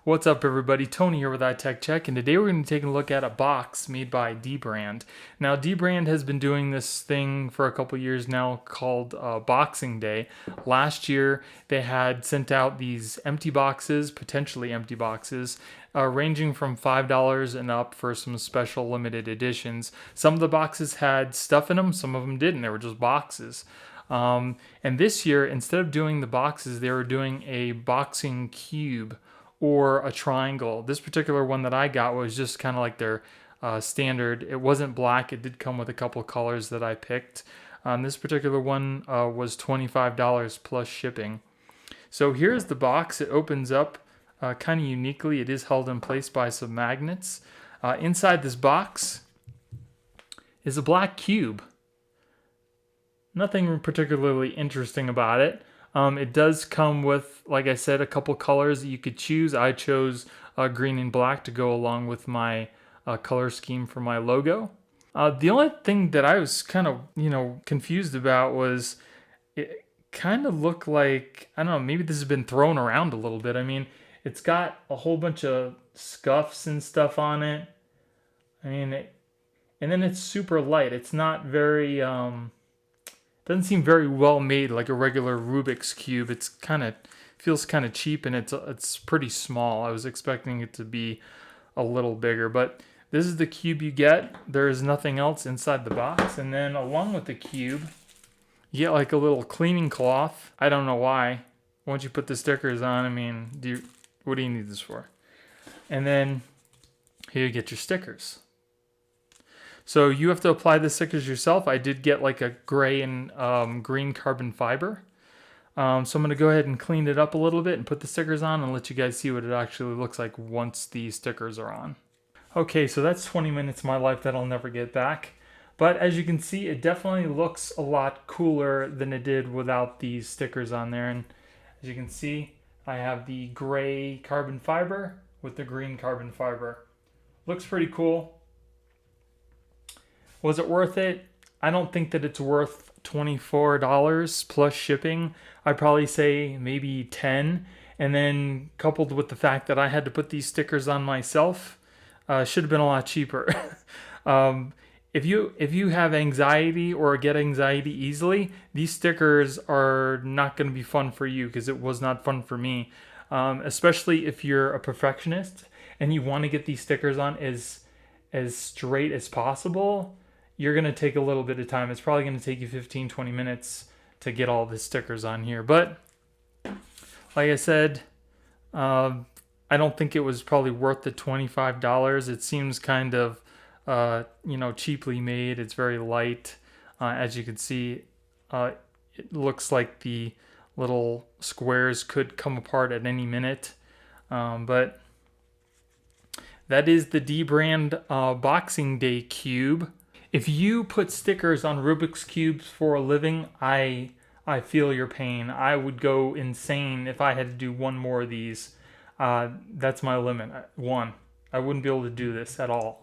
What's up, everybody? Tony here with iTech Check, and today we're going to take a look at a box made by Dbrand. Now, Dbrand has been doing this thing for a couple years now called Boxing Day. Last year, they had sent out these empty boxes, potentially empty boxes, ranging from $5 and up for some special limited editions. Some of the boxes had stuff in them, some of them didn't. They were just boxes. And this year, instead of doing the boxes, they were doing a boxing cube or a triangle. This particular one that I got was just kind of like their standard. It wasn't black. It did come with a couple colors that I picked. This particular one was $25 plus shipping. So here's the box. It opens up kind of uniquely. It is held in place by some magnets. Inside this box is a black cube. Nothing particularly interesting about it. It does come with, like I said, a couple colors that you could choose. I chose green and black to go along with my color scheme for my logo. The only thing that I was kind of, confused about was it kind of looked like, I don't know, maybe this has been thrown around a little bit. I mean, it's got a whole bunch of scuffs and stuff on it. And then it's super light. It's not very... doesn't seem very well made like a regular Rubik's Cube. It's feels kind of cheap, and it's pretty small. I was expecting it to be a little bigger, but this is the cube you get. There is nothing else inside the box. And then along with the cube, you get like a little cleaning cloth. I don't know why. Once you put the stickers on, I mean, what do you need this for? And then here you get your stickers. So you have to apply the stickers yourself. I did get like a gray and green carbon fiber. So I'm going to go ahead and clean it up a little bit and put the stickers on and let you guys see what it actually looks like once the stickers are on. Okay, so that's 20 minutes of my life that I'll never get back. But as you can see, it definitely looks a lot cooler than it did without these stickers on there. And as you can see, I have the gray carbon fiber with the green carbon fiber. Looks pretty cool. Was it worth it? I don't think that it's worth $24 plus shipping. I'd probably say maybe $10. And then coupled with the fact that I had to put these stickers on myself, should have been a lot cheaper. If you have anxiety or get anxiety easily, these stickers are not going to be fun for you, because it was not fun for me. Especially if you're a perfectionist and you want to get these stickers on as straight as possible. You're going to take a little bit of time. It's probably going to take you 15-20 minutes to get all the stickers on here. But like I said, I don't think it was probably worth the $25. It seems kind of, cheaply made. It's very light. As you can see, it looks like the little squares could come apart at any minute. But that is the Dbrand Boxing Day Cube. If you put stickers on Rubik's Cubes for a living, I feel your pain. I would go insane if I had to do one more of these. That's my limit. One. I wouldn't be able to do this at all.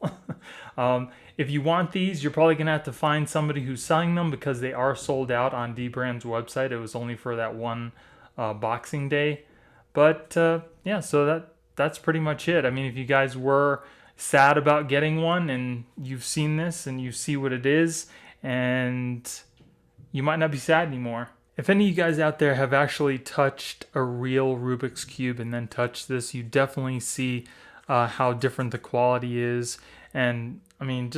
If you want these, you're probably going to have to find somebody who's selling them, because they are sold out on Dbrand's website. It was only for that one Boxing Day. But yeah, so that's pretty much it. I mean, if you guys were sad about getting one and you've seen this and you see what it is, and you might not be sad anymore. If any of you guys out there have actually touched a real Rubik's Cube and then touched this, you definitely see how different the quality is. And I mean,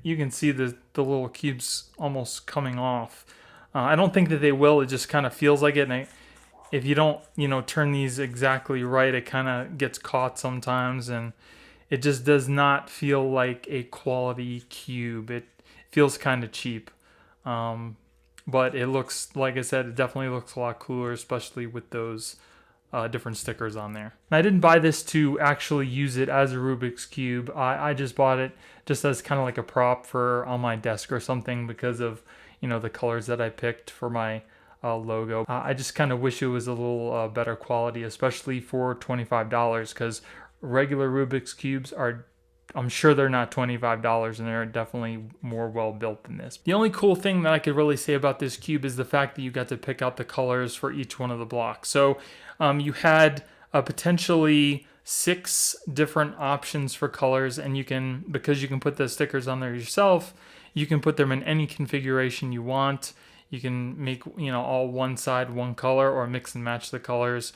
you can see the little cubes almost coming off. I don't think that they will. It just kind of feels like it. And if you don't, turn these exactly right, it kind of gets caught sometimes, and it just does not feel like a quality cube. It feels kind of cheap. But it looks, like I said, it definitely looks a lot cooler, especially with those different stickers on there. And I didn't buy this to actually use it as a Rubik's Cube. I just bought it just as kind of like a prop for on my desk or something, because of, the colors that I picked for my logo. I just kind of wish it was a little better quality, especially for $25, because regular Rubik's Cubes I'm sure they're not $25, and they're definitely more well built than this. The only cool thing that I could really say about this cube is the fact that you got to pick out the colors for each one of the blocks. So you had potentially 6 different options for colors, and you can, because you can put the stickers on there yourself, you can put them in any configuration you want. You can make, all one side one color, or mix and match the colors.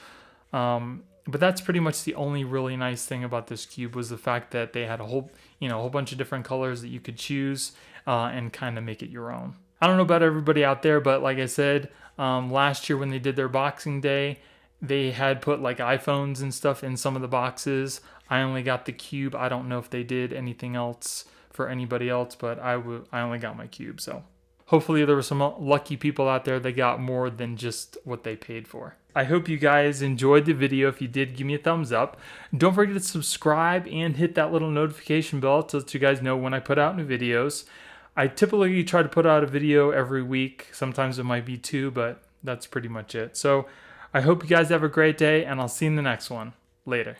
But that's pretty much the only really nice thing about this cube, was the fact that they had a whole bunch of different colors that you could choose, and kind of make it your own. I don't know about everybody out there, but like I said, last year when they did their Boxing Day, they had put like iPhones and stuff in some of the boxes. I only got the cube. I don't know if they did anything else for anybody else, but I only got my cube. So hopefully there were some lucky people out there that got more than just what they paid for. I hope you guys enjoyed the video. If you did, give me a thumbs up. Don't forget to subscribe and hit that little notification bell to let you guys know when I put out new videos. I typically try to put out a video every week. Sometimes it might be 2, but that's pretty much it. So I hope you guys have a great day, and I'll see you in the next one. Later.